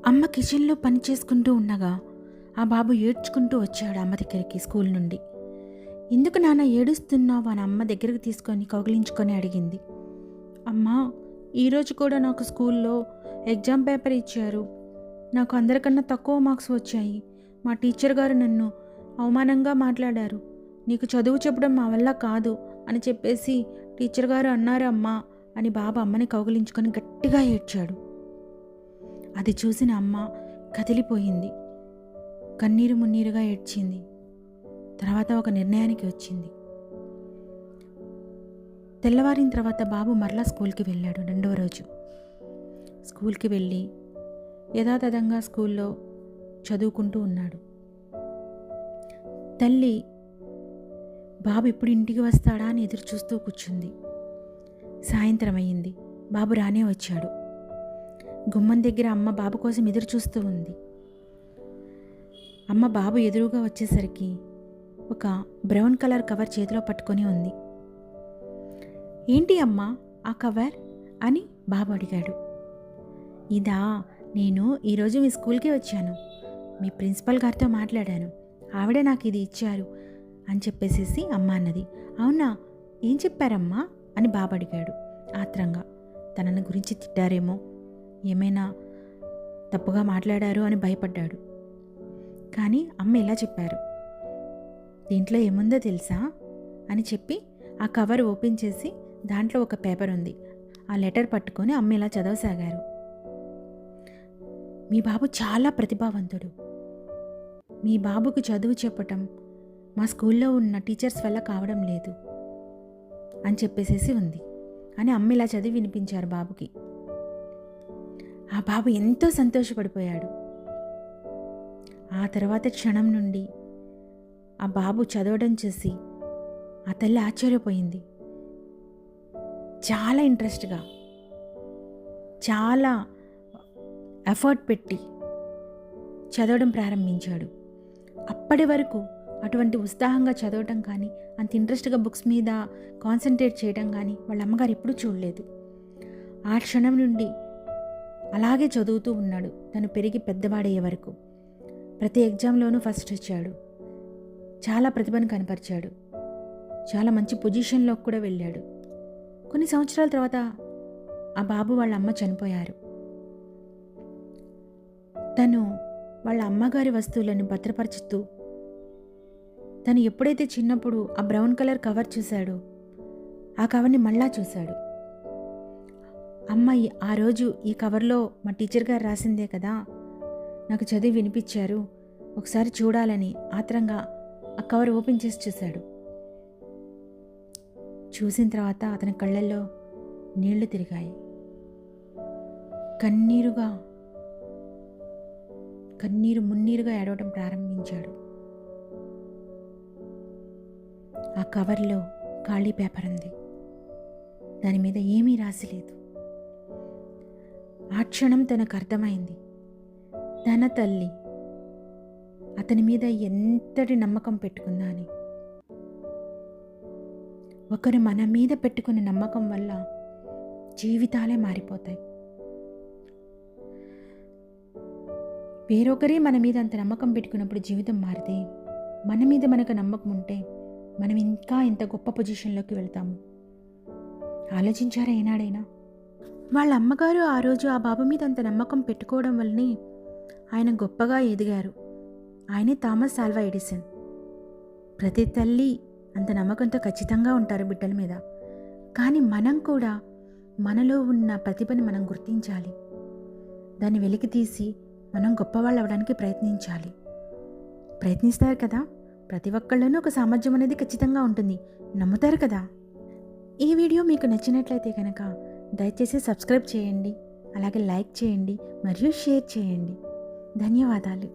అమ్మ కిచెన్లో పని చేసుకుంటూ ఉండగా ఆ బాబు ఏడ్చుకుంటూ వచ్చాడు అమ్మ దగ్గరికి స్కూల్ నుండి. ఎందుకు నాన్న ఏడుస్తున్నావు అని అమ్మ దగ్గరికి తీసుకొని కౌగిలించుకొని అడిగింది. అమ్మా, ఈరోజు కూడా నాకు స్కూల్లో ఎగ్జామ్ పేపర్ ఇచ్చారు. నాకు అందరికన్నా తక్కువ మార్క్స్ వచ్చాయి. మా టీచర్ గారు నన్ను అవమానంగా మాట్లాడారు. నీకు చదువు చెప్పడం మా వల్ల కాదు అని చెప్పేసి టీచర్ గారు అన్నారు అమ్మా అని బాబు అమ్మని కౌగిలించుకొని గట్టిగా ఏడ్చాడు. అది చూసిన అమ్మ కదిలిపోయింది. కన్నీరు మున్నీరుగా ఏడ్చింది. తర్వాత ఒక నిర్ణయానికి వచ్చింది. తెల్లవారిన తర్వాత బాబు మరలా స్కూల్కి వెళ్ళాడు. రెండవ రోజు స్కూల్కి వెళ్ళి యథాతథంగా స్కూల్లో చదువుకుంటూ ఉన్నాడు. తల్లి బాబు ఇప్పుడు ఇంటికి వస్తాడా అని ఎదురు చూస్తూ కూర్చుంది. సాయంత్రం అయ్యింది. బాబు రానే వచ్చాడు. గుమ్మం దగ్గర అమ్మ బాబు కోసం ఎదురు చూస్తూ ఉంది. అమ్మ బాబు ఎదురుగా వచ్చేసరికి ఒక బ్రౌన్ కలర్ కవర్ చేతిలో పట్టుకొని ఉంది. ఏంటి అమ్మా ఆ కవర్ అని బాబు అడిగాడు. ఇదా, నేను ఈరోజు మీ స్కూల్కి వచ్చాను. మీ ప్రిన్సిపల్ గారితో మాట్లాడాను. ఆవిడ నాకు ఇది ఇచ్చారు అని చెప్పేసేసి అమ్మ అన్నది. అవునా, ఏం చెప్పారమ్మా అని బాబు అడిగాడు ఆత్రంగా. తనని గురించి తిట్టారేమో, ఏమైనా తప్పుగా మాట్లాడారు అని భయపడ్డాడు. కానీ అమ్మ ఇలా చెప్పారు, దీంట్లో ఏముందో తెలుసా అని చెప్పి ఆ కవర్ ఓపెన్ చేసి దాంట్లో ఒక పేపర్ ఉంది. ఆ లెటర్ పట్టుకొని అమ్మ ఇలా చదవసాగారు. మీ బాబు చాలా ప్రతిభావంతుడు. మీ బాబుకు చదువు చెప్పటం మా స్కూల్లో ఉన్న టీచర్స్ వల్ల కావడం లేదు అని చెప్పేసేసి ఉంది అని అమ్మ ఇలా చదివి వినిపించారు బాబుకి. ఆ బాబు ఎంతో సంతోషపడిపోయాడు. ఆ తర్వాత క్షణం నుండి ఆ బాబు చదవడం చూసి ఆ తల్లి ఆశ్చర్యపోయింది. చాలా ఇంట్రెస్ట్గా, చాలా ఎఫర్ట్ పెట్టి చదవడం ప్రారంభించాడు. అప్పటి వరకు అటువంటి ఉత్సాహంగా చదవటం కానీ, అంత ఇంట్రెస్ట్గా బుక్స్ మీద కాన్సన్ట్రేట్ చేయడం కానీ వాళ్ళ అమ్మగారు ఎప్పుడూ చూడలేదు. ఆ క్షణం నుండి అలాగే చదువుతూ ఉన్నాడు. తను పెరిగి పెద్దవాడయ్యే వరకు ప్రతి ఎగ్జామ్లోనూ ఫస్ట్ వచ్చాడు. చాలా ప్రతిభను కనపరిచాడు. చాలా మంచి పొజిషన్లోకి కూడా వెళ్ళాడు. కొన్ని సంవత్సరాల తర్వాత ఆ బాబు వాళ్ళ అమ్మ చనిపోయారు. తను వాళ్ళ అమ్మగారి వస్తువులను భద్రపరుచుతూ, తను ఎప్పుడైతే చిన్నప్పుడు ఆ బ్రౌన్ కలర్ కవర్ చూశాడో ఆ కవర్ని మళ్ళా చూశాడు. అమ్మాయి ఆ రోజు ఈ కవర్లో మా టీచర్ గారు రాసిందే కదా, నాకు చదివి వినిపించారు, ఒకసారి చూడాలని ఆత్రంగా ఆ కవర్ ఓపెన్ చేసి చూశాడు. చూసిన తర్వాత అతని కళ్ళల్లో నీళ్లు తిరిగాయి. కన్నీరు మున్నీరుగా ఏడవడం ప్రారంభించాడు. ఆ కవర్లో ఖాళీ పేపర్ ఉంది. దాని మీద ఏమీ రాసిలేదు. ఆ క్షణం తనకు అర్థమైంది, తన తల్లి అతని మీద ఎంతటి నమ్మకం పెట్టుకుందా అని. ఒకరు మన మీద పెట్టుకున్న నమ్మకం వల్ల జీవితాలే మారిపోతాయి. వేరొకరే మన మీద అంత నమ్మకం పెట్టుకున్నప్పుడు జీవితం మారితే, మన మీద మనకు నమ్మకం ఉంటే మనం ఇంకా ఎంత గొప్ప పొజిషన్లోకి వెళ్తాము. ఆలోచించారా ఏనాడైనా? వాళ్ళ అమ్మగారు ఆ రోజు ఆ బాబు మీద అంత నమ్మకం పెట్టుకోవడం వల్లనే ఆయన గొప్పగా ఎదిగారు. ఆయనే థామస్ ఆల్వా ఎడిసన్. ప్రతి తల్లి అంత నమ్మకంతో ఖచ్చితంగా ఉంటారు బిడ్డల మీద. కానీ మనం కూడా మనలో ఉన్న ప్రతిభని మనం గుర్తించాలి. దాన్ని వెలికి తీసి మనం గొప్పవాళ్ళు అవ్వడానికి ప్రయత్నించాలి. ప్రయత్నిస్తారు కదా, ప్రతి ఒక్కళ్ళలోనూ ఒక సామర్థ్యం అనేది ఖచ్చితంగా ఉంటుంది. నమ్ముతారు కదా. ఈ వీడియో మీకు నచ్చినట్లయితే కనుక దయచేసి సబ్స్క్రైబ్ చేయండి, అలాగే లైక్ చేయండి మరియు షేర్ చేయండి. ధన్యవాదాలు.